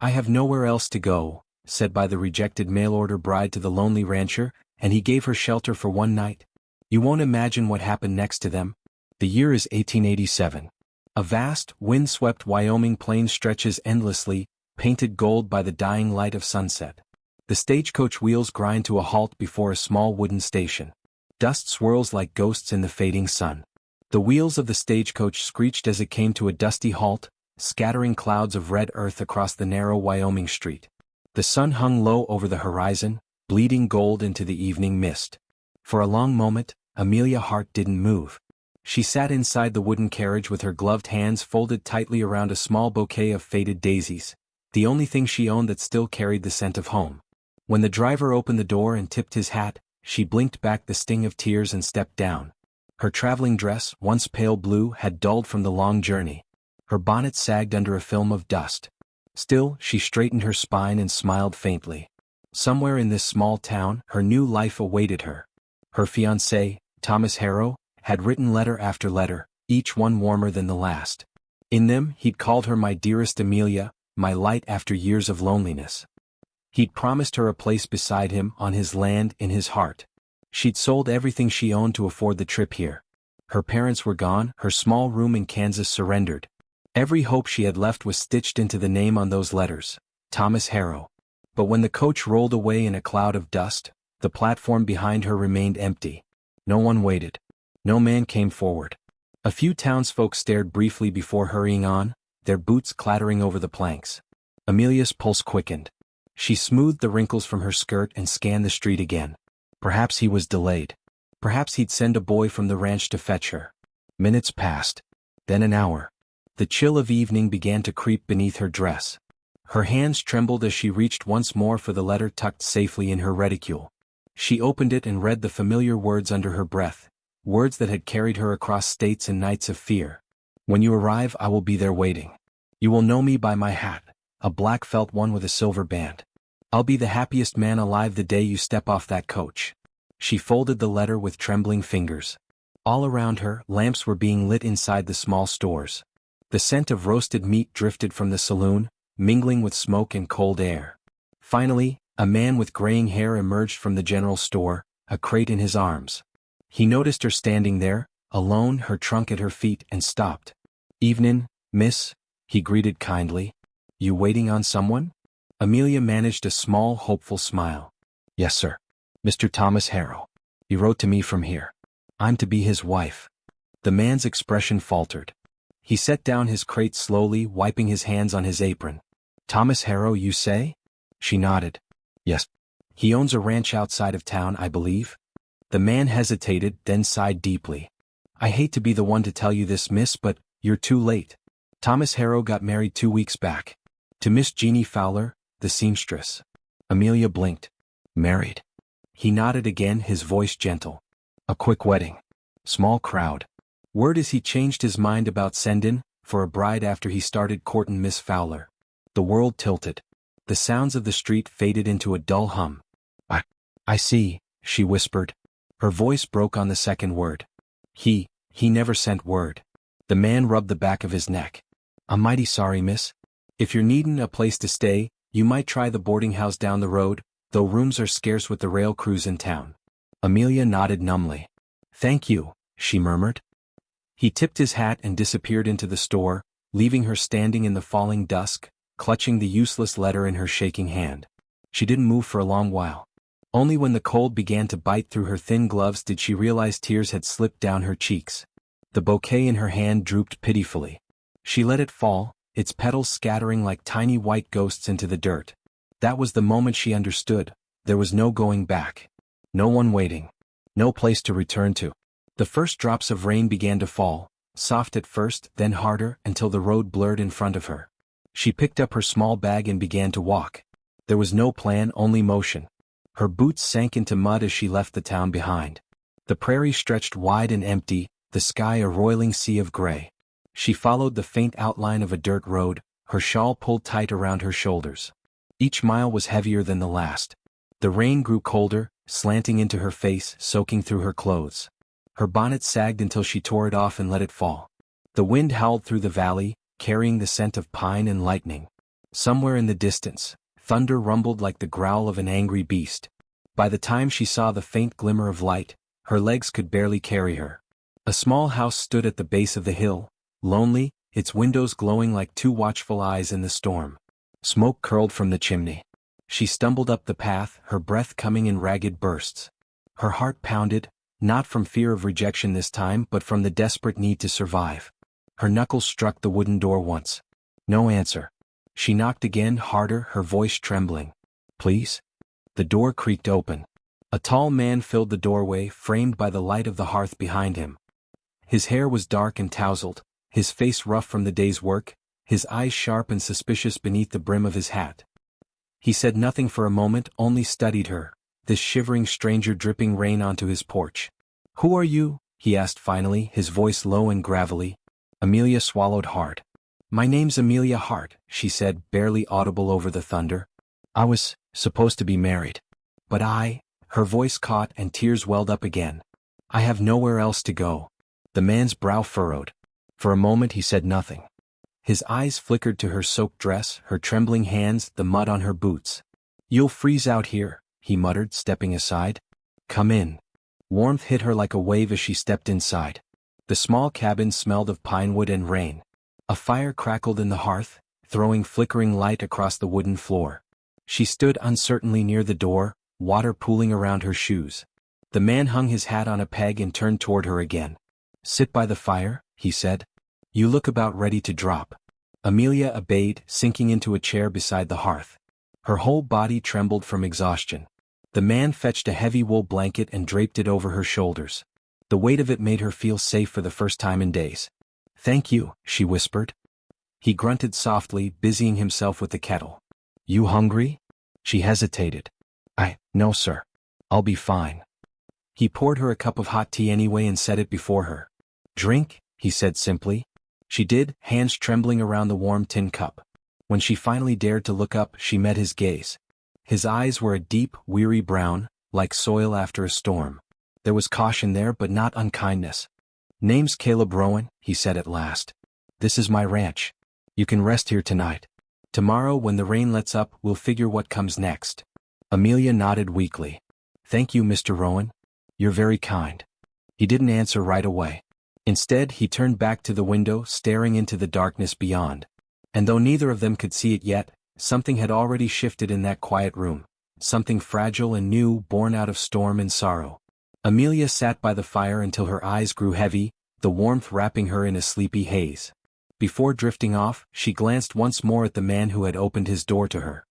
"I have nowhere else to go," said by the rejected mail-order bride to the lonely rancher, and he gave her shelter for one night. You won't imagine what happened next to them. The year is 1887. A vast, wind-swept Wyoming plain stretches endlessly, painted gold by the dying light of sunset. The stagecoach wheels grind to a halt before a small wooden station. Dust swirls like ghosts in the fading sun. The wheels of the stagecoach screeched as it came to a dusty halt, scattering clouds of red earth across the narrow Wyoming street. The sun hung low over the horizon, bleeding gold into the evening mist. For a long moment, Amelia Hart didn't move. She sat inside the wooden carriage with her gloved hands folded tightly around a small bouquet of faded daisies, the only thing she owned that still carried the scent of home. When the driver opened the door and tipped his hat, she blinked back the sting of tears and stepped down. Her traveling dress, once pale blue, had dulled from the long journey. Her bonnet sagged under a film of dust. Still, she straightened her spine and smiled faintly. Somewhere in this small town, her new life awaited her. Her fiancé, Thomas Harrow, had written letter after letter, each one warmer than the last. In them, he'd called her my dearest Amelia, my light after years of loneliness. He'd promised her a place beside him on his land in his heart. She'd sold everything she owned to afford the trip here. Her parents were gone, her small room in Kansas surrendered. Every hope she had left was stitched into the name on those letters, Thomas Harrow. But when the coach rolled away in a cloud of dust, the platform behind her remained empty. No one waited. No man came forward. A few townsfolk stared briefly before hurrying on, their boots clattering over the planks. Amelia's pulse quickened. She smoothed the wrinkles from her skirt and scanned the street again. Perhaps he was delayed. Perhaps he'd send a boy from the ranch to fetch her. Minutes passed. Then an hour. The chill of evening began to creep beneath her dress. Her hands trembled as she reached once more for the letter tucked safely in her reticule. She opened it and read the familiar words under her breath, words that had carried her across states and nights of fear. "When you arrive, I will be there waiting. You will know me by my hat, a black felt one with a silver band. I'll be the happiest man alive the day you step off that coach." She folded the letter with trembling fingers. All around her, lamps were being lit inside the small stores. The scent of roasted meat drifted from the saloon, mingling with smoke and cold air. Finally, a man with graying hair emerged from the general store, a crate in his arms. He noticed her standing there, alone, her trunk at her feet, and stopped. "Evenin', miss," he greeted kindly. "You waiting on someone?" Amelia managed a small, hopeful smile. "Yes, sir. Mr. Thomas Harrow. He wrote to me from here. I'm to be his wife." The man's expression faltered. He set down his crate slowly, wiping his hands on his apron. "Thomas Harrow, you say?" She nodded. "Yes. He owns a ranch outside of town, I believe." The man hesitated, then sighed deeply. "I hate to be the one to tell you this, miss, but you're too late. Thomas Harrow got married 2 weeks back. To Miss Jeannie Fowler, the seamstress." Amelia blinked. "Married?" He nodded again, his voice gentle. "A quick wedding. Small crowd. Word is he changed his mind about sendin' for a bride after he started courtin' Miss Fowler." The world tilted. The sounds of the street faded into a dull hum. I see," she whispered. Her voice broke on the second word. He never sent word." The man rubbed the back of his neck. "I'm mighty sorry, miss. If you're needin' a place to stay, you might try the boarding house down the road, though rooms are scarce with the rail crews in town." Amelia nodded numbly. "Thank you," she murmured. He tipped his hat and disappeared into the store, leaving her standing in the falling dusk, clutching the useless letter in her shaking hand. She didn't move for a long while. Only when the cold began to bite through her thin gloves did she realize tears had slipped down her cheeks. The bouquet in her hand drooped pitifully. She let it fall, its petals scattering like tiny white ghosts into the dirt. That was the moment she understood. There was no going back. No one waiting. No place to return to. The first drops of rain began to fall, soft at first, then harder, until the road blurred in front of her. She picked up her small bag and began to walk. There was no plan, only motion. Her boots sank into mud as she left the town behind. The prairie stretched wide and empty, the sky a roiling sea of gray. She followed the faint outline of a dirt road, her shawl pulled tight around her shoulders. Each mile was heavier than the last. The rain grew colder, slanting into her face, soaking through her clothes. Her bonnet sagged until she tore it off and let it fall. The wind howled through the valley, carrying the scent of pine and lightning. Somewhere in the distance, thunder rumbled like the growl of an angry beast. By the time she saw the faint glimmer of light, her legs could barely carry her. A small house stood at the base of the hill, lonely, its windows glowing like two watchful eyes in the storm. Smoke curled from the chimney. She stumbled up the path, her breath coming in ragged bursts. Her heart pounded, not from fear of rejection this time but from the desperate need to survive. Her knuckles struck the wooden door once. No answer. She knocked again, harder, her voice trembling. "Please?" The door creaked open. A tall man filled the doorway, framed by the light of the hearth behind him. His hair was dark and tousled, his face rough from the day's work, his eyes sharp and suspicious beneath the brim of his hat. He said nothing for a moment, only studied her, this shivering stranger dripping rain onto his porch. "Who are you?" he asked finally, his voice low and gravelly. Amelia swallowed hard. "My name's Amelia Hart," she said, barely audible over the thunder. "I was supposed to be married. But her voice caught and tears welled up again. "I have nowhere else to go." The man's brow furrowed. For a moment he said nothing. His eyes flickered to her soaked dress, her trembling hands, the mud on her boots. "You'll freeze out here," he muttered, stepping aside. "Come in." Warmth hit her like a wave as she stepped inside. The small cabin smelled of pine wood and rain. A fire crackled in the hearth, throwing flickering light across the wooden floor. She stood uncertainly near the door, water pooling around her shoes. The man hung his hat on a peg and turned toward her again. "Sit by the fire," he said. "You look about ready to drop." Amelia obeyed, sinking into a chair beside the hearth. Her whole body trembled from exhaustion. The man fetched a heavy wool blanket and draped it over her shoulders. The weight of it made her feel safe for the first time in days. "Thank you," she whispered. He grunted softly, busying himself with the kettle. "You hungry?" She hesitated. No sir. I'll be fine." He poured her a cup of hot tea anyway and set it before her. "Drink," he said simply. She did, hands trembling around the warm tin cup. When she finally dared to look up, she met his gaze. His eyes were a deep, weary brown, like soil after a storm. There was caution there, but not unkindness. "Name's Caleb Rowan," he said at last. "This is my ranch. You can rest here tonight. Tomorrow, when the rain lets up, we'll figure what comes next." Amelia nodded weakly. "Thank you, Mr. Rowan. You're very kind." He didn't answer right away. Instead, he turned back to the window, staring into the darkness beyond. And though neither of them could see it yet, something had already shifted in that quiet room, something fragile and new, born out of storm and sorrow. Amelia sat by the fire until her eyes grew heavy, the warmth wrapping her in a sleepy haze. Before drifting off, she glanced once more at the man who had opened his door to her.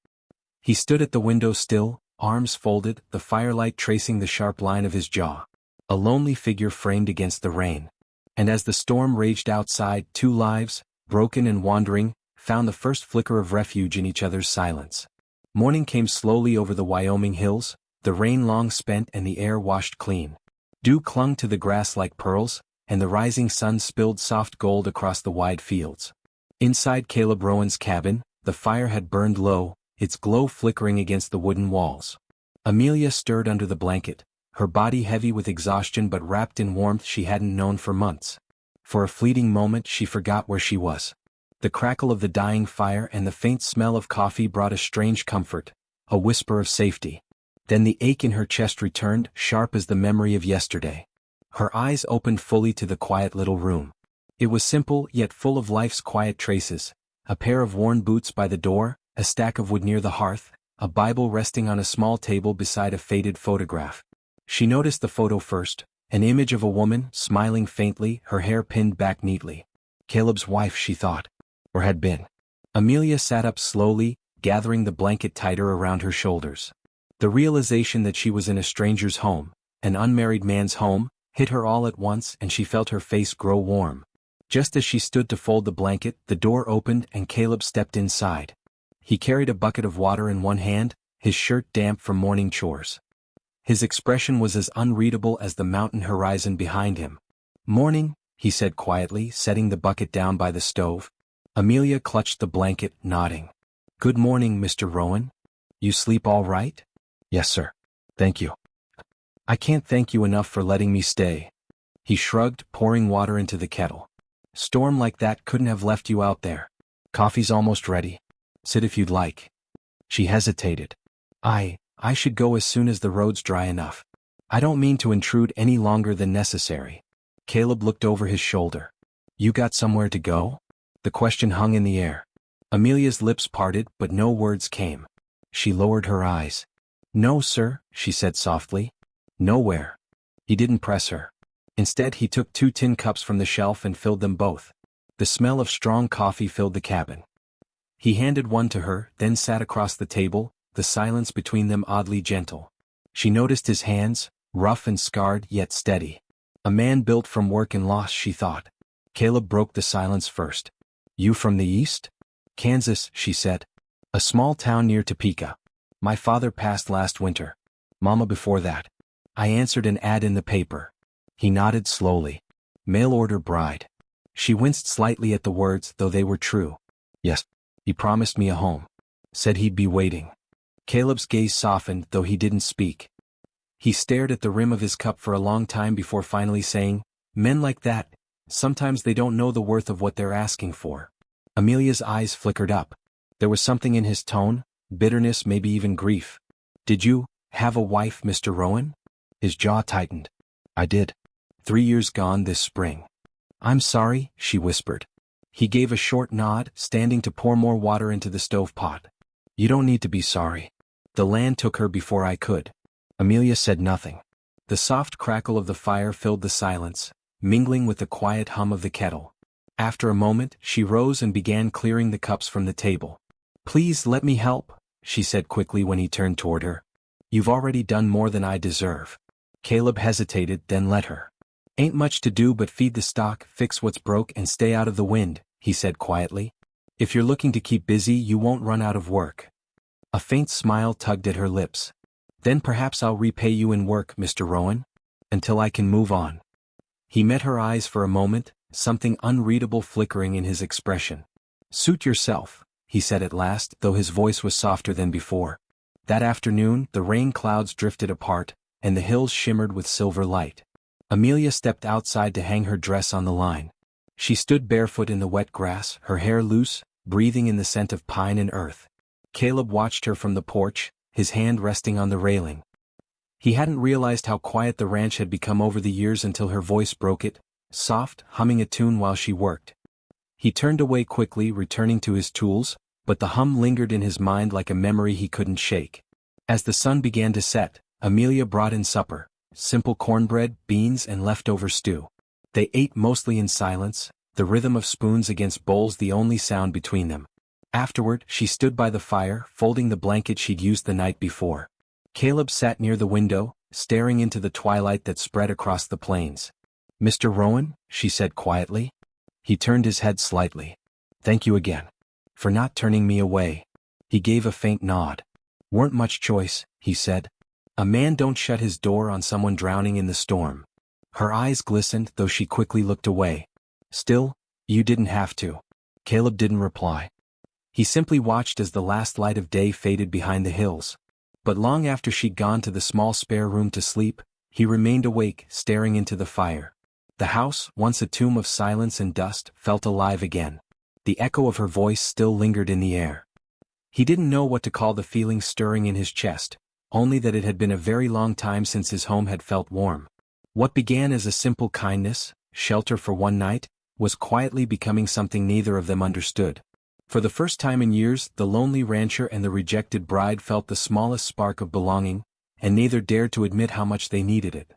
He stood at the window still, arms folded, the firelight tracing the sharp line of his jaw. A lonely figure framed against the rain. And as the storm raged outside, two lives, broken and wandering, found the first flicker of refuge in each other's silence. Morning came slowly over the Wyoming hills, the rain long spent and the air washed clean. Dew clung to the grass like pearls, and the rising sun spilled soft gold across the wide fields. Inside Caleb Rowan's cabin, the fire had burned low, its glow flickering against the wooden walls. Amelia stirred under the blanket, her body heavy with exhaustion but wrapped in warmth she hadn't known for months. For a fleeting moment she forgot where she was. The crackle of the dying fire and the faint smell of coffee brought a strange comfort, a whisper of safety. Then the ache in her chest returned, sharp as the memory of yesterday. Her eyes opened fully to the quiet little room. It was simple, yet full of life's quiet traces. A pair of worn boots by the door, a stack of wood near the hearth, a Bible resting on a small table beside a faded photograph. She noticed the photo first, an image of a woman, smiling faintly, her hair pinned back neatly. Caleb's wife, she thought. Or had been. Amelia sat up slowly, gathering the blanket tighter around her shoulders. The realization that she was in a stranger's home, an unmarried man's home, hit her all at once and she felt her face grow warm. Just as she stood to fold the blanket, the door opened and Caleb stepped inside. He carried a bucket of water in one hand, his shirt damp from morning chores. His expression was as unreadable as the mountain horizon behind him. "Morning," he said quietly, setting the bucket down by the stove. Amelia clutched the blanket, nodding. "Good morning, Mr. Rowan. You sleep all right?" "Yes, sir. Thank you." "I can't thank you enough for letting me stay." He shrugged, pouring water into the kettle. "Storm like that couldn't have left you out there. Coffee's almost ready." Sit if you'd like. She hesitated. I should go as soon as the road's dry enough. I don't mean to intrude any longer than necessary. Caleb looked over his shoulder. You got somewhere to go? The question hung in the air. Amelia's lips parted, but no words came. She lowered her eyes. No, sir, she said softly. Nowhere. He didn't press her. Instead, he took 2 tin cups from the shelf and filled them both. The smell of strong coffee filled the cabin. He handed one to her, then sat across the table, the silence between them oddly gentle. She noticed his hands, rough and scarred yet steady. A man built from work and loss, she thought. Caleb broke the silence first. You from the east? Kansas, she said. A small town near Topeka. My father passed last winter. Mama before that. I answered an ad in the paper. He nodded slowly. Mail order bride. She winced slightly at the words, though they were true. Yes. He promised me a home. Said he'd be waiting. Caleb's gaze softened, though he didn't speak. He stared at the rim of his cup for a long time before finally saying, Men like that, sometimes they don't know the worth of what they're asking for. Amelia's eyes flickered up. There was something in his tone, bitterness, maybe even grief. Did you have a wife, Mr. Rowan? His jaw tightened. I did. 3 years gone this spring. I'm sorry, she whispered. He gave a short nod, standing to pour more water into the stove pot. You don't need to be sorry. The land took her before I could. Amelia said nothing. The soft crackle of the fire filled the silence, mingling with the quiet hum of the kettle. After a moment, she rose and began clearing the cups from the table. Please let me help, she said quickly when he turned toward her. You've already done more than I deserve. Caleb hesitated, then let her. Ain't much to do but feed the stock, fix what's broke, and stay out of the wind, he said quietly. If you're looking to keep busy, you won't run out of work. A faint smile tugged at her lips. Then perhaps I'll repay you in work, Mr. Rowan. Until I can move on. He met her eyes for a moment, something unreadable flickering in his expression. Suit yourself, he said at last, though his voice was softer than before. That afternoon, the rain clouds drifted apart, and the hills shimmered with silver light. Amelia stepped outside to hang her dress on the line. She stood barefoot in the wet grass, her hair loose, breathing in the scent of pine and earth. Caleb watched her from the porch, his hand resting on the railing. He hadn't realized how quiet the ranch had become over the years until her voice broke it, soft, humming a tune while she worked. He turned away quickly, returning to his tools, but the hum lingered in his mind like a memory he couldn't shake. As the sun began to set, Amelia brought in supper, simple cornbread, beans, and leftover stew. They ate mostly in silence, the rhythm of spoons against bowls the only sound between them. Afterward, she stood by the fire, folding the blanket she'd used the night before. Caleb sat near the window, staring into the twilight that spread across the plains. Mr. Rowan, she said quietly. He turned his head slightly. Thank you again. For not turning me away. He gave a faint nod. Weren't much choice, he said. A man don't shut his door on someone drowning in the storm. Her eyes glistened, though she quickly looked away. Still, you didn't have to. Caleb didn't reply. He simply watched as the last light of day faded behind the hills. But long after she'd gone to the small spare room to sleep, he remained awake, staring into the fire. The house, once a tomb of silence and dust, felt alive again. The echo of her voice still lingered in the air. He didn't know what to call the feeling stirring in his chest, only that it had been a very long time since his home had felt warm. What began as a simple kindness, shelter for one night, was quietly becoming something neither of them understood. For the first time in years, the lonely rancher and the rejected bride felt the smallest spark of belonging, and neither dared to admit how much they needed it.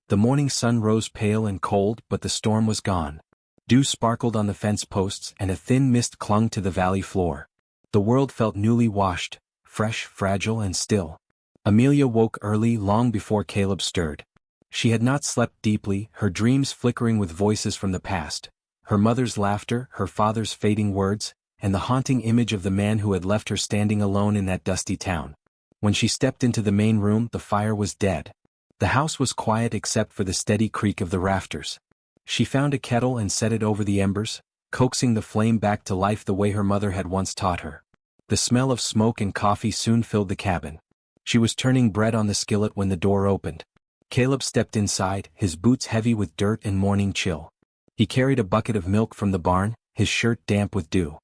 The morning sun rose pale and cold, but the storm was gone. Dew sparkled on the fence posts and a thin mist clung to the valley floor. The world felt newly washed, fresh, fragile, and still. Amelia woke early, long before Caleb stirred. She had not slept deeply, her dreams flickering with voices from the past, her mother's laughter, her father's fading words, and the haunting image of the man who had left her standing alone in that dusty town. When she stepped into the main room, the fire was dead. The house was quiet except for the steady creak of the rafters. She found a kettle and set it over the embers, coaxing the flame back to life the way her mother had once taught her. The smell of smoke and coffee soon filled the cabin. She was turning bread on the skillet when the door opened. Caleb stepped inside, his boots heavy with dirt and morning chill. He carried a bucket of milk from the barn, his shirt damp with dew.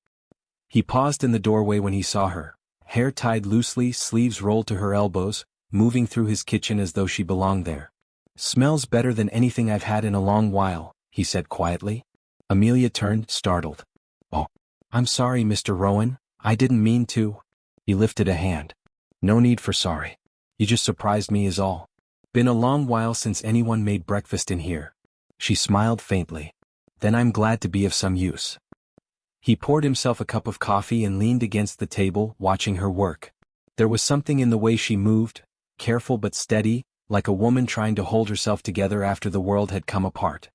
He paused in the doorway when he saw her, hair tied loosely, sleeves rolled to her elbows, moving through his kitchen as though she belonged there. "Smells better than anything I've had in a long while," he said quietly. Amelia turned, startled. "Oh, I'm sorry, Mr. Rowan, I didn't mean to." He lifted a hand. "No need for sorry. You just surprised me is all. Been a long while since anyone made breakfast in here." She smiled faintly. "Then I'm glad to be of some use." He poured himself a cup of coffee and leaned against the table, watching her work. There was something in the way she moved, careful but steady, like a woman trying to hold herself together after the world had come apart.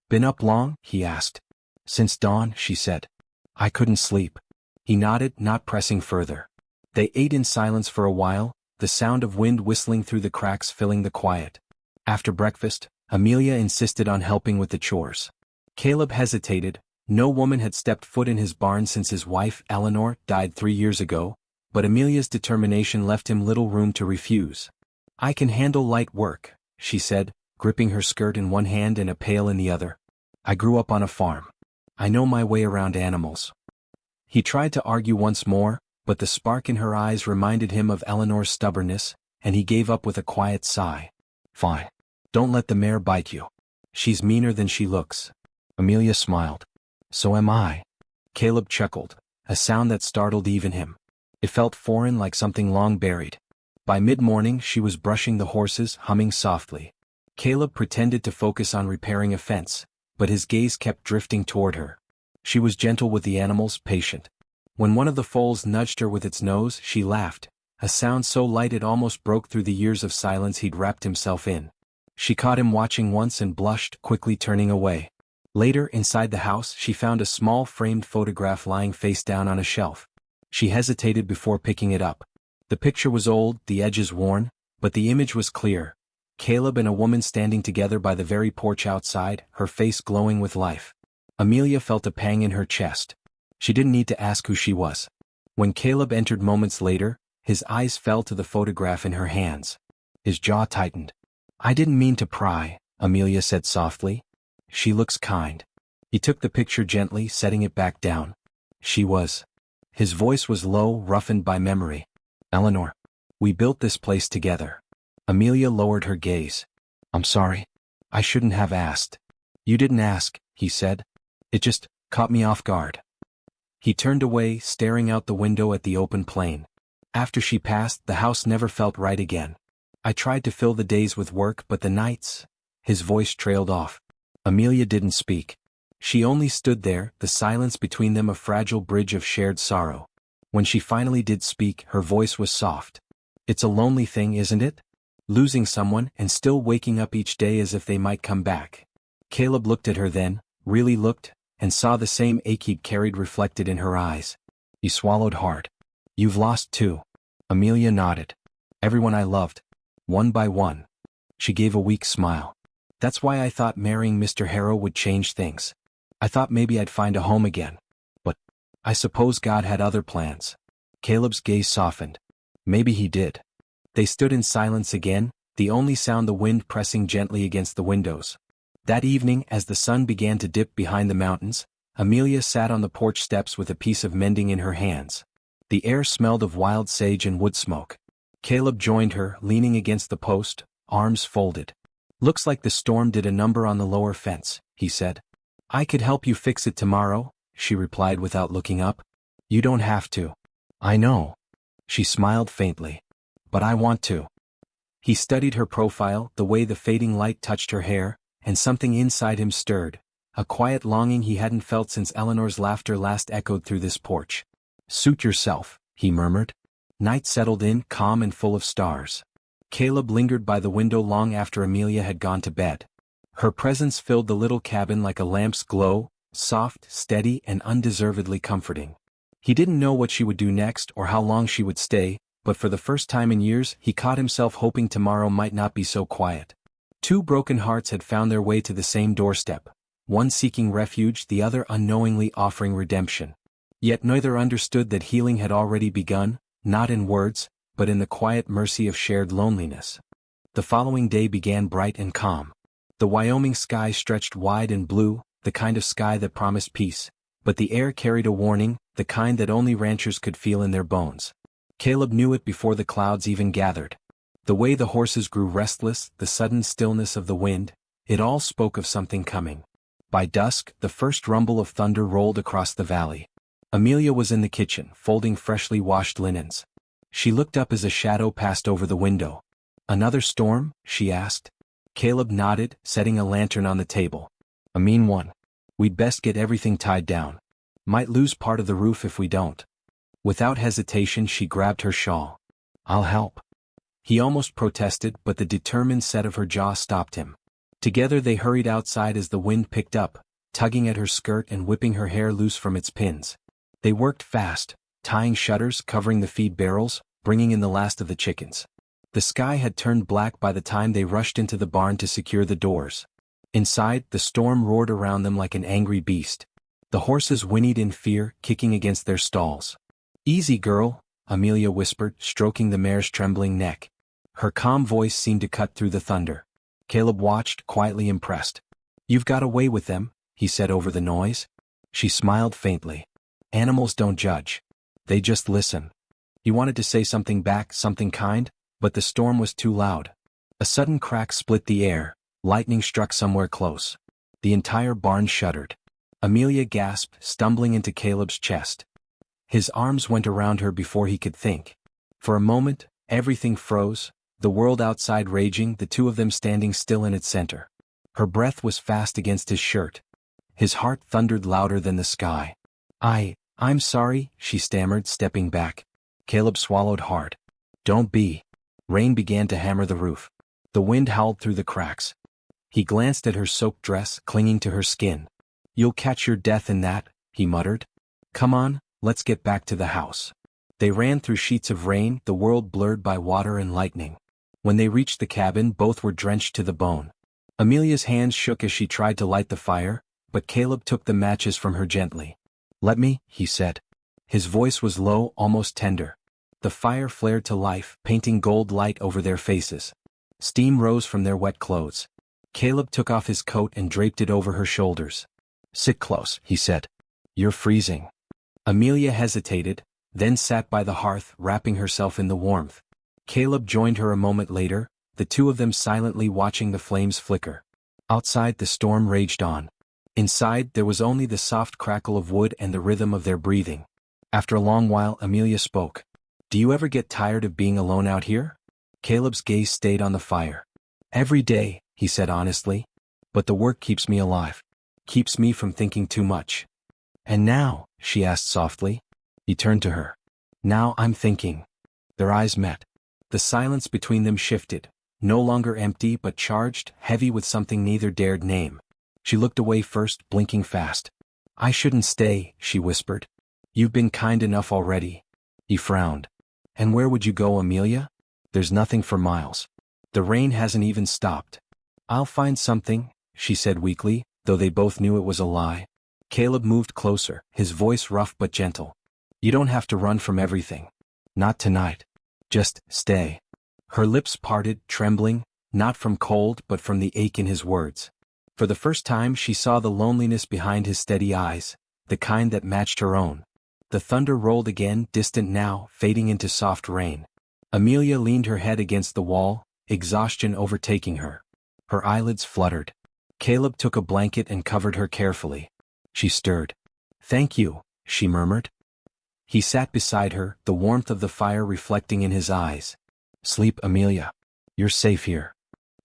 "Been up long?" he asked. "Since dawn," she said. "I couldn't sleep." He nodded, not pressing further. They ate in silence for a while, the sound of wind whistling through the cracks filling the quiet. After breakfast, Amelia insisted on helping with the chores. Caleb hesitated. No woman had stepped foot in his barn since his wife, Eleanor, died 3 years ago, but Amelia's determination left him little room to refuse. "I can handle light work," she said, gripping her skirt in one hand and a pail in the other. "I grew up on a farm. I know my way around animals." He tried to argue once more, but the spark in her eyes reminded him of Eleanor's stubbornness, and he gave up with a quiet sigh. "Fine. Don't let the mare bite you. She's meaner than she looks." Amelia smiled. "So am I." Caleb chuckled, a sound that startled even him. It felt foreign, like something long buried. By mid-morning she was brushing the horses, humming softly. Caleb pretended to focus on repairing a fence, but his gaze kept drifting toward her. She was gentle with the animals, patient. When one of the foals nudged her with its nose, she laughed, a sound so light it almost broke through the years of silence he'd wrapped himself in. She caught him watching once and blushed, quickly turning away. Later, inside the house, she found a small framed photograph lying face down on a shelf. She hesitated before picking it up. The picture was old, the edges worn, but the image was clear. Caleb and a woman standing together by the very porch outside, her face glowing with life. Amelia felt a pang in her chest. She didn't need to ask who she was. When Caleb entered moments later, his eyes fell to the photograph in her hands. His jaw tightened. "I didn't mean to pry," Amelia said softly. "She looks kind." He took the picture gently, setting it back down. "She was." His voice was low, roughened by memory. "Eleanor. We built this place together." Amelia lowered her gaze. "I'm sorry. I shouldn't have asked." "You didn't ask," he said. "It just caught me off guard." He turned away, staring out the window at the open plain. After she passed, the house never felt right again. "I tried to fill the days with work, but the nights—" His voice trailed off. Amelia didn't speak. She only stood there, the silence between them a fragile bridge of shared sorrow. When she finally did speak, her voice was soft. "It's a lonely thing, isn't it? Losing someone and still waking up each day as if they might come back." Caleb looked at her then, really looked, and saw the same ache he'd carried reflected in her eyes. He swallowed hard. "You've lost too." Amelia nodded. "Everyone I loved. One by one." She gave a weak smile. "That's why I thought marrying Mr. Harrow would change things. I thought maybe I'd find a home again. But I suppose God had other plans." Caleb's gaze softened. "Maybe he did." They stood in silence again, the only sound the wind pressing gently against the windows. That evening, as the sun began to dip behind the mountains, Amelia sat on the porch steps with a piece of mending in her hands. The air smelled of wild sage and wood smoke. Caleb joined her, leaning against the post, arms folded. "Looks like the storm did a number on the lower fence," he said. "I could help you fix it tomorrow," she replied without looking up. "You don't have to." "I know." She smiled faintly. "But I want to." He studied her profile, the way the fading light touched her hair, and something inside him stirred, a quiet longing he hadn't felt since Eleanor's laughter last echoed through this porch. "Suit yourself," he murmured. Night settled in, calm and full of stars. Caleb lingered by the window long after Amelia had gone to bed. Her presence filled the little cabin like a lamp's glow, soft, steady, and undeservedly comforting. He didn't know what she would do next or how long she would stay, but for the first time in years he caught himself hoping tomorrow might not be so quiet. Two broken hearts had found their way to the same doorstep, one seeking refuge, the other unknowingly offering redemption. Yet neither understood that healing had already begun, not in words, but in the quiet mercy of shared loneliness. The following day began bright and calm. The Wyoming sky stretched wide and blue, the kind of sky that promised peace, but the air carried a warning, the kind that only ranchers could feel in their bones. Caleb knew it before the clouds even gathered. The way the horses grew restless, the sudden stillness of the wind, it all spoke of something coming. By dusk, the first rumble of thunder rolled across the valley. Amelia was in the kitchen, folding freshly washed linens. She looked up as a shadow passed over the window. "Another storm?" she asked. Caleb nodded, setting a lantern on the table. "A mean one. We'd best get everything tied down. Might lose part of the roof if we don't." Without hesitation she grabbed her shawl. "I'll help." He almost protested, but the determined set of her jaw stopped him. Together they hurried outside as the wind picked up, tugging at her skirt and whipping her hair loose from its pins. They worked fast, tying shutters, covering the feed barrels, bringing in the last of the chickens. The sky had turned black by the time they rushed into the barn to secure the doors. Inside, the storm roared around them like an angry beast. The horses whinnied in fear, kicking against their stalls. "Easy, girl," Amelia whispered, stroking the mare's trembling neck. Her calm voice seemed to cut through the thunder. Caleb watched, quietly impressed. "You've got away with them," he said over the noise. She smiled faintly. "Animals don't judge. They just listen." He wanted to say something back, something kind, but the storm was too loud. A sudden crack split the air, lightning struck somewhere close. The entire barn shuddered. Amelia gasped, stumbling into Caleb's chest. His arms went around her before he could think. For a moment, everything froze, the world outside raging, the two of them standing still in its center. Her breath was fast against his shirt. His heart thundered louder than the sky. I'm sorry," she stammered, stepping back. Caleb swallowed hard. "Don't be." Rain began to hammer the roof. The wind howled through the cracks. He glanced at her soaked dress, clinging to her skin. "You'll catch your death in that," he muttered. "Come on, let's get back to the house." They ran through sheets of rain, the world blurred by water and lightning. When they reached the cabin, both were drenched to the bone. Amelia's hands shook as she tried to light the fire, but Caleb took the matches from her gently. "Let me," he said. His voice was low, almost tender. The fire flared to life, painting gold light over their faces. Steam rose from their wet clothes. Caleb took off his coat and draped it over her shoulders. "Sit close," he said. "You're freezing." Amelia hesitated, then sat by the hearth, wrapping herself in the warmth. Caleb joined her a moment later, the two of them silently watching the flames flicker. Outside, the storm raged on. Inside, there was only the soft crackle of wood and the rhythm of their breathing. After a long while, Amelia spoke. "Do you ever get tired of being alone out here?" Caleb's gaze stayed on the fire. "Every day," he said honestly. "But the work keeps me alive. Keeps me from thinking too much." "And now?" she asked softly. He turned to her. "Now I'm thinking." Their eyes met. The silence between them shifted, no longer empty but charged, heavy with something neither dared name. She looked away first, blinking fast. "I shouldn't stay," she whispered. "You've been kind enough already." He frowned. "And where would you go, Amelia?" "There's nothing for miles. The rain hasn't even stopped." "I'll find something," she said weakly, though they both knew it was a lie. Caleb moved closer, his voice rough but gentle. "You don't have to run from everything. Not tonight. Just stay." Her lips parted, trembling, not from cold but from the ache in his words. For the first time she saw the loneliness behind his steady eyes, the kind that matched her own. The thunder rolled again, distant now, fading into soft rain. Amelia leaned her head against the wall, exhaustion overtaking her. Her eyelids fluttered. Caleb took a blanket and covered her carefully. She stirred. "Thank you," she murmured. He sat beside her, the warmth of the fire reflecting in his eyes. "Sleep, Amelia. You're safe here."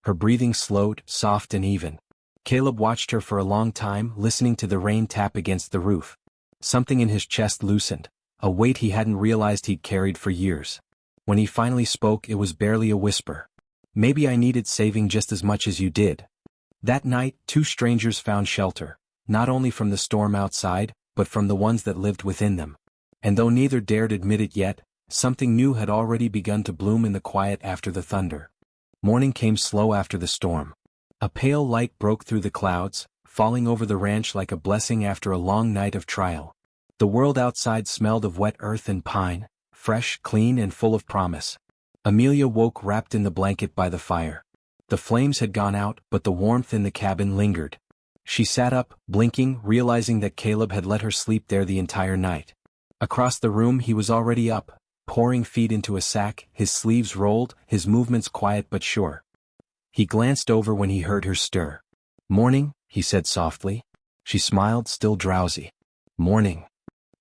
Her breathing slowed, soft and even. Caleb watched her for a long time, listening to the rain tap against the roof. Something in his chest loosened, a weight he hadn't realized he'd carried for years. When he finally spoke, it was barely a whisper. "Maybe I needed saving just as much as you did." That night, two strangers found shelter, not only from the storm outside, but from the ones that lived within them. And though neither dared admit it yet, something new had already begun to bloom in the quiet after the thunder. Morning came slow after the storm. A pale light broke through the clouds, falling over the ranch like a blessing after a long night of trial. The world outside smelled of wet earth and pine, fresh, clean and full of promise. Amelia woke wrapped in the blanket by the fire. The flames had gone out, but the warmth in the cabin lingered. She sat up, blinking, realizing that Caleb had let her sleep there the entire night. Across the room he was already up, pouring feed into a sack, his sleeves rolled, his movements quiet but sure. He glanced over when he heard her stir. "Morning," he said softly. She smiled, still drowsy. "Morning."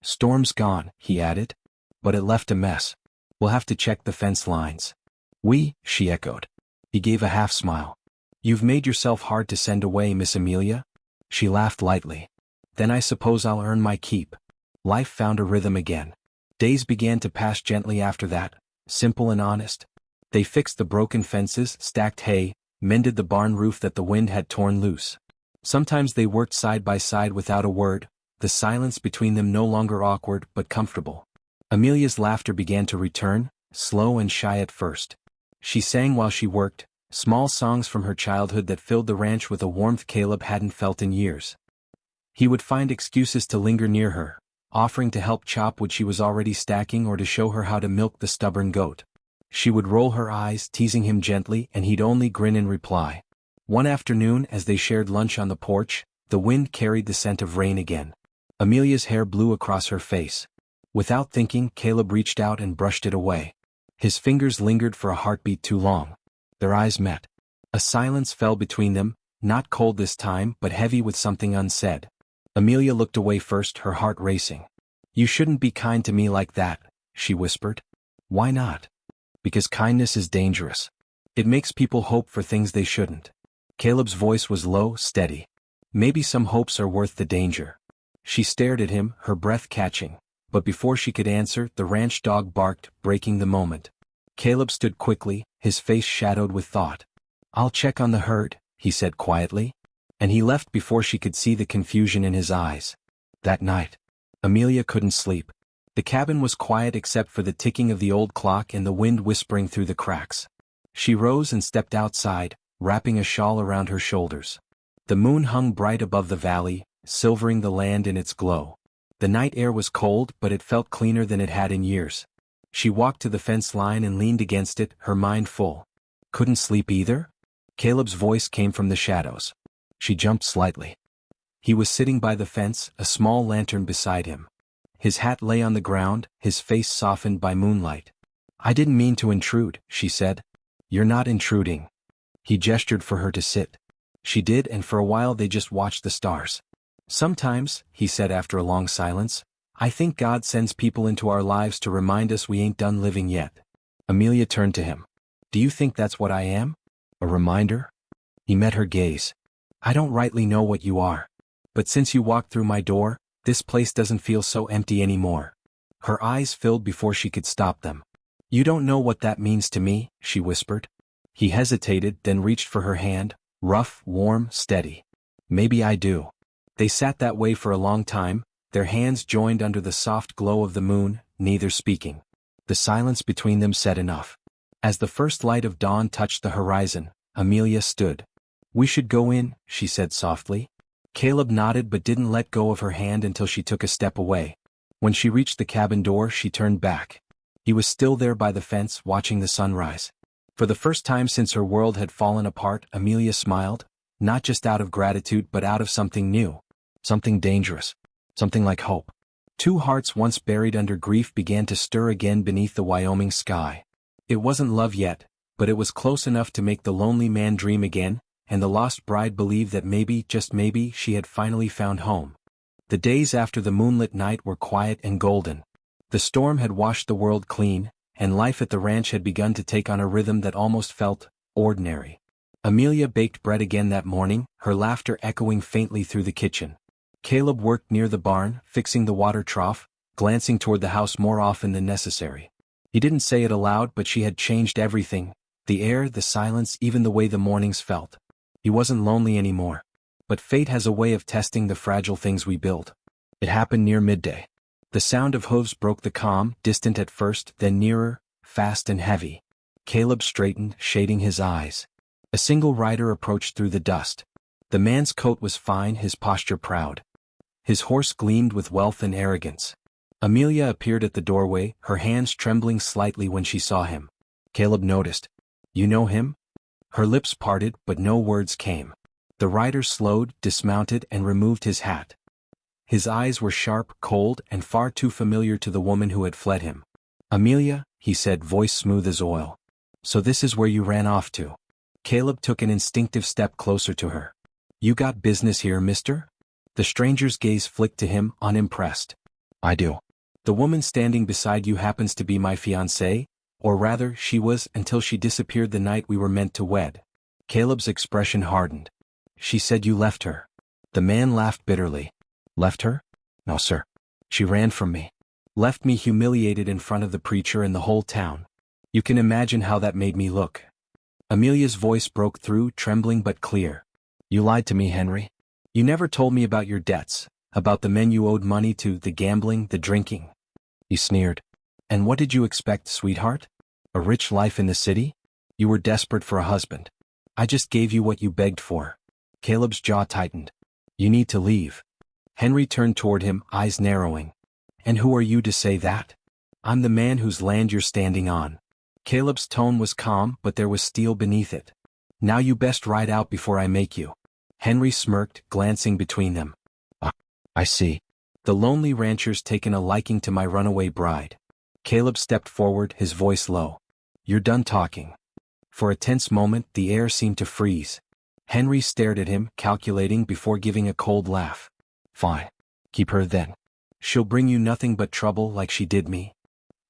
"Storm's gone," he added. "But it left a mess. We'll have to check the fence lines." "We," she echoed. He gave a half-smile. "You've made yourself hard to send away, Miss Amelia?" She laughed lightly. "Then I suppose I'll earn my keep." Life found a rhythm again. Days began to pass gently after that, simple and honest. They fixed the broken fences, stacked hay, mended the barn roof that the wind had torn loose. Sometimes they worked side by side without a word, the silence between them no longer awkward but comfortable. Amelia's laughter began to return, slow and shy at first. She sang while she worked, small songs from her childhood that filled the ranch with a warmth Caleb hadn't felt in years. He would find excuses to linger near her, offering to help chop wood she was already stacking or to show her how to milk the stubborn goat. She would roll her eyes, teasing him gently, and he'd only grin in reply. One afternoon, as they shared lunch on the porch, the wind carried the scent of rain again. Amelia's hair blew across her face. Without thinking, Caleb reached out and brushed it away. His fingers lingered for a heartbeat too long. Their eyes met. A silence fell between them, not cold this time, but heavy with something unsaid. Amelia looked away first, her heart racing. "You shouldn't be kind to me like that," she whispered. "Why not?" "Because kindness is dangerous. It makes people hope for things they shouldn't." Caleb's voice was low, steady. "Maybe some hopes are worth the danger." She stared at him, her breath catching, but before she could answer, the ranch dog barked, breaking the moment. Caleb stood quickly, his face shadowed with thought. "I'll check on the herd," he said quietly. And he left before she could see the confusion in his eyes. That night, Amelia couldn't sleep. The cabin was quiet except for the ticking of the old clock and the wind whispering through the cracks. She rose and stepped outside, wrapping a shawl around her shoulders. The moon hung bright above the valley, silvering the land in its glow. The night air was cold, but it felt cleaner than it had in years. She walked to the fence line and leaned against it, her mind full. "Couldn't sleep either?" Caleb's voice came from the shadows. She jumped slightly. He was sitting by the fence, a small lantern beside him. His hat lay on the ground, his face softened by moonlight. "I didn't mean to intrude," she said. "You're not intruding." He gestured for her to sit. She did, and for a while they just watched the stars. "Sometimes," he said after a long silence, "I think God sends people into our lives to remind us we ain't done living yet." Amelia turned to him. "Do you think that's what I am? A reminder?" He met her gaze. "I don't rightly know what you are. But since you walked through my door, this place doesn't feel so empty anymore." Her eyes filled before she could stop them. "You don't know what that means to me," she whispered. He hesitated, then reached for her hand, rough, warm, steady. "Maybe I do." They sat that way for a long time, their hands joined under the soft glow of the moon, neither speaking. The silence between them said enough. As the first light of dawn touched the horizon, Amelia stood. "We should go in," she said softly. Caleb nodded but didn't let go of her hand until she took a step away. When she reached the cabin door, she turned back. He was still there by the fence, watching the sunrise. For the first time since her world had fallen apart, Amelia smiled, not just out of gratitude but out of something new. Something dangerous. Something like hope. Two hearts once buried under grief began to stir again beneath the Wyoming sky. It wasn't love yet, but it was close enough to make the lonely man dream again, and the lost bride believed that maybe, just maybe, she had finally found home. The days after the moonlit night were quiet and golden. The storm had washed the world clean, and life at the ranch had begun to take on a rhythm that almost felt ordinary. Amelia baked bread again that morning, her laughter echoing faintly through the kitchen. Caleb worked near the barn, fixing the water trough, glancing toward the house more often than necessary. He didn't say it aloud, but she had changed everything, the air, the silence, even the way the mornings felt. He wasn't lonely anymore. But fate has a way of testing the fragile things we build. It happened near midday. The sound of hooves broke the calm, distant at first, then nearer, fast and heavy. Caleb straightened, shading his eyes. A single rider approached through the dust. The man's coat was fine, his posture proud. His horse gleamed with wealth and arrogance. Amelia appeared at the doorway, her hands trembling slightly when she saw him. Caleb noticed. "You know him?" Her lips parted, but no words came. The rider slowed, dismounted, and removed his hat. His eyes were sharp, cold, and far too familiar to the woman who had fled him. "Amelia," he said, voice smooth as oil. "So this is where you ran off to." Caleb took an instinctive step closer to her. "You got business here, mister?" The stranger's gaze flicked to him, unimpressed. "I do." "The woman standing beside you happens to be my fiancée, or rather, she was until she disappeared the night we were meant to wed." Caleb's expression hardened. "She said you left her." The man laughed bitterly. "Left her? No, sir. She ran from me. Left me humiliated in front of the preacher and the whole town. You can imagine how that made me look." Amelia's voice broke through, trembling but clear. "You lied to me, Henry. You never told me about your debts, about the men you owed money to, the gambling, the drinking." He sneered. "And what did you expect, sweetheart? A rich life in the city? You were desperate for a husband. I just gave you what you begged for." Caleb's jaw tightened. "You need to leave." Henry turned toward him, eyes narrowing. "And who are you to say that? I'm the man whose land you're standing on." Caleb's tone was calm, but there was steel beneath it. "Now you best ride out before I make you." Henry smirked, glancing between them. I see. The lonely rancher's taken a liking to my runaway bride." Caleb stepped forward, his voice low. "You're done talking." For a tense moment, the air seemed to freeze. Henry stared at him, calculating before giving a cold laugh. "Fine. Keep her then. She'll bring you nothing but trouble like she did me."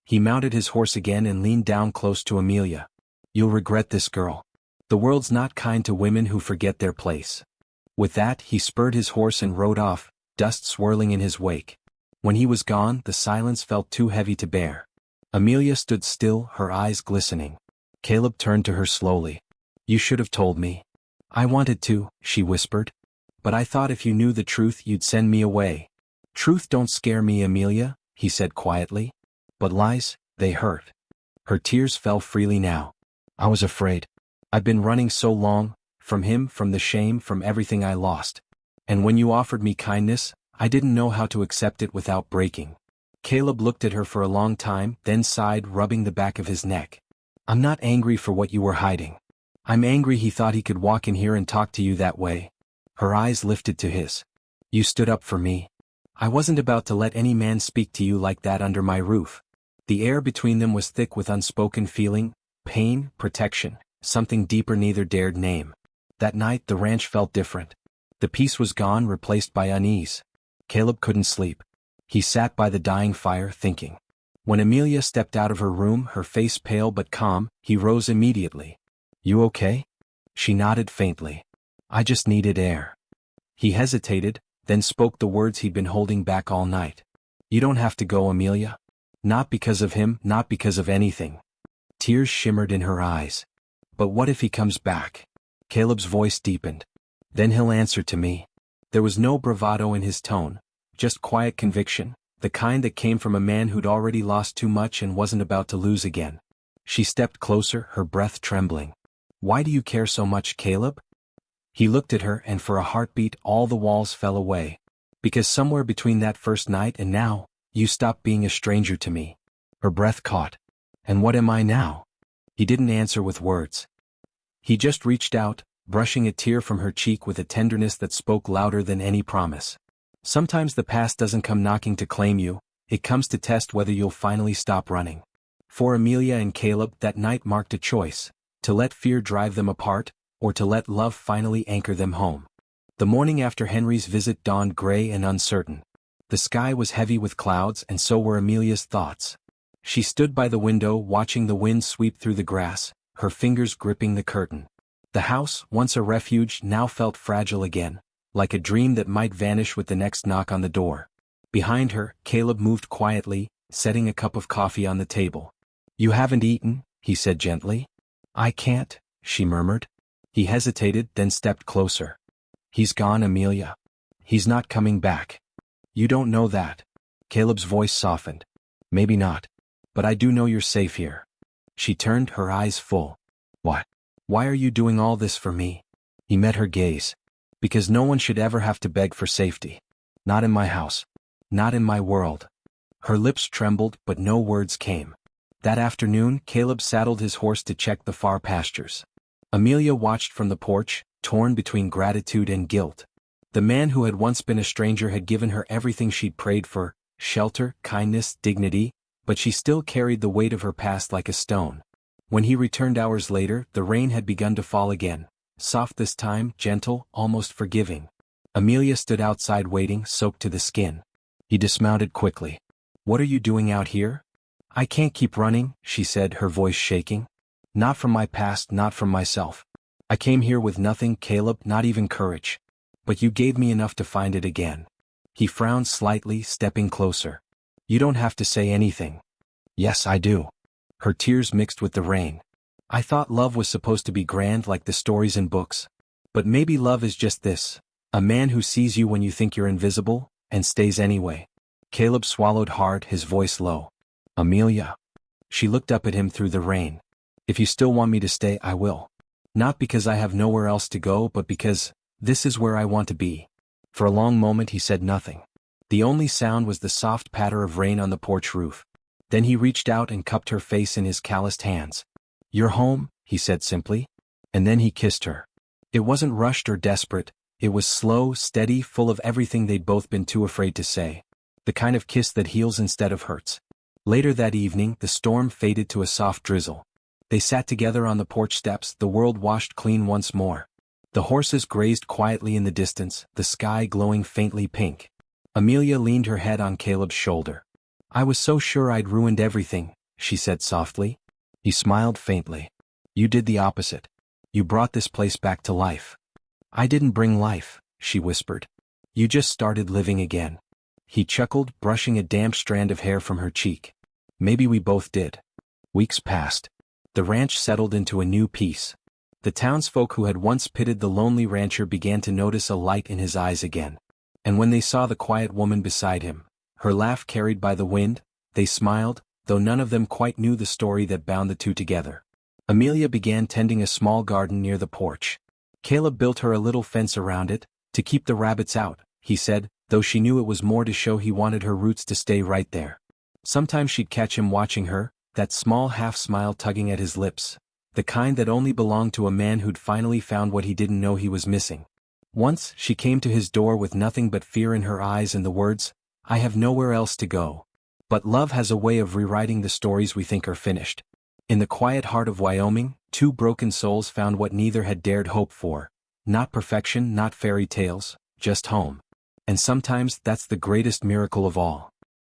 He mounted his horse again and leaned down close to Amelia. "You'll regret this, girl. The world's not kind to women who forget their place." With that, he spurred his horse and rode off, dust swirling in his wake. When he was gone, the silence felt too heavy to bear. Amelia stood still, her eyes glistening. Caleb turned to her slowly. "You should have told me." "I wanted to," she whispered. "But I thought if you knew the truth you'd send me away." "Truth don't scare me, Amelia," he said quietly. "But lies, they hurt." Her tears fell freely now. "I was afraid. I've been running so long, from him, from the shame, from everything I lost. And when you offered me kindness, I didn't know how to accept it without breaking." Caleb looked at her for a long time, then sighed, rubbing the back of his neck. "I'm not angry for what you were hiding. I'm angry he thought he could walk in here and talk to you that way." Her eyes lifted to his. "You stood up for me. I wasn't about to let any man speak to you like that under my roof." The air between them was thick with unspoken feeling, pain, protection, something deeper neither dared name. That night the ranch felt different. The peace was gone, replaced by unease. Caleb couldn't sleep. He sat by the dying fire, thinking. When Amelia stepped out of her room, her face pale but calm, he rose immediately. "You okay?" She nodded faintly. "I just needed air." He hesitated, then spoke the words he'd been holding back all night. "You don't have to go, Amelia. Not because of him, not because of anything." Tears shimmered in her eyes. "But what if he comes back?" Caleb's voice deepened. "Then he'll answer to me." There was no bravado in his tone, just quiet conviction, the kind that came from a man who'd already lost too much and wasn't about to lose again. She stepped closer, her breath trembling. "Why do you care so much, Caleb?" He looked at her, and for a heartbeat all the walls fell away. "Because somewhere between that first night and now, you stopped being a stranger to me." Her breath caught. "And what am I now?" He didn't answer with words. He just reached out, brushing a tear from her cheek with a tenderness that spoke louder than any promise. "Sometimes the past doesn't come knocking to claim you, it comes to test whether you'll finally stop running." For Amelia and Caleb, that night marked a choice, to let fear drive them apart, or to let love finally anchor them home. The morning after Henry's visit dawned gray and uncertain. The sky was heavy with clouds, and so were Amelia's thoughts. She stood by the window, watching the wind sweep through the grass, her fingers gripping the curtain. The house, once a refuge, now felt fragile again, like a dream that might vanish with the next knock on the door. Behind her, Caleb moved quietly, setting a cup of coffee on the table. "You haven't eaten?" he said gently. "I can't," she murmured. He hesitated, then stepped closer. "He's gone, Amelia. He's not coming back." "You don't know that." Caleb's voice softened. "Maybe not. But I do know you're safe here." She turned, her eyes full. "What? Why are you doing all this for me?" He met her gaze. "Because no one should ever have to beg for safety. Not in my house. Not in my world." Her lips trembled, but no words came. That afternoon, Caleb saddled his horse to check the far pastures. Amelia watched from the porch, torn between gratitude and guilt. The man who had once been a stranger had given her everything she'd prayed for, shelter, kindness, dignity, but she still carried the weight of her past like a stone. When he returned hours later, the rain had begun to fall again, soft this time, gentle, almost forgiving. Amelia stood outside waiting, soaked to the skin. He dismounted quickly. "What are you doing out here?" "I can't keep running," she said, her voice shaking. "Not from my past, not from myself. I came here with nothing, Caleb, not even courage. But you gave me enough to find it again." He frowned slightly, stepping closer. "You don't have to say anything." "Yes, I do." Her tears mixed with the rain. "I thought love was supposed to be grand like the stories in books. But maybe love is just this. A man who sees you when you think you're invisible, and stays anyway." Caleb swallowed hard, his voice low. "Amelia." She looked up at him through the rain. "If you still want me to stay, I will. Not because I have nowhere else to go, but because this is where I want to be." For a long moment he said nothing. The only sound was the soft patter of rain on the porch roof. Then he reached out and cupped her face in his calloused hands. "You're home," he said simply. And then he kissed her. It wasn't rushed or desperate, it was slow, steady, full of everything they'd both been too afraid to say. The kind of kiss that heals instead of hurts. Later that evening, the storm faded to a soft drizzle. They sat together on the porch steps, the world washed clean once more. The horses grazed quietly in the distance, the sky glowing faintly pink. Amelia leaned her head on Caleb's shoulder. "I was so sure I'd ruined everything," she said softly. He smiled faintly. "You did the opposite. You brought this place back to life." "I didn't bring life," she whispered. "You just started living again." He chuckled, brushing a damp strand of hair from her cheek. "Maybe we both did." Weeks passed. The ranch settled into a new peace. The townsfolk who had once pitied the lonely rancher began to notice a light in his eyes again. And when they saw the quiet woman beside him, her laugh carried by the wind, they smiled, though none of them quite knew the story that bound the two together. Amelia began tending a small garden near the porch. Caleb built her a little fence around it, to keep the rabbits out, he said, though she knew it was more to show he wanted her roots to stay right there. Sometimes she'd catch him watching her, that small half-smile tugging at his lips, the kind that only belonged to a man who'd finally found what he didn't know he was missing. Once, she came to his door with nothing but fear in her eyes and the words, "I have nowhere else to go." But love has a way of rewriting the stories we think are finished. In the quiet heart of Wyoming, two broken souls found what neither had dared hope for. Not perfection, not fairy tales, just home. And sometimes that's the greatest miracle of all.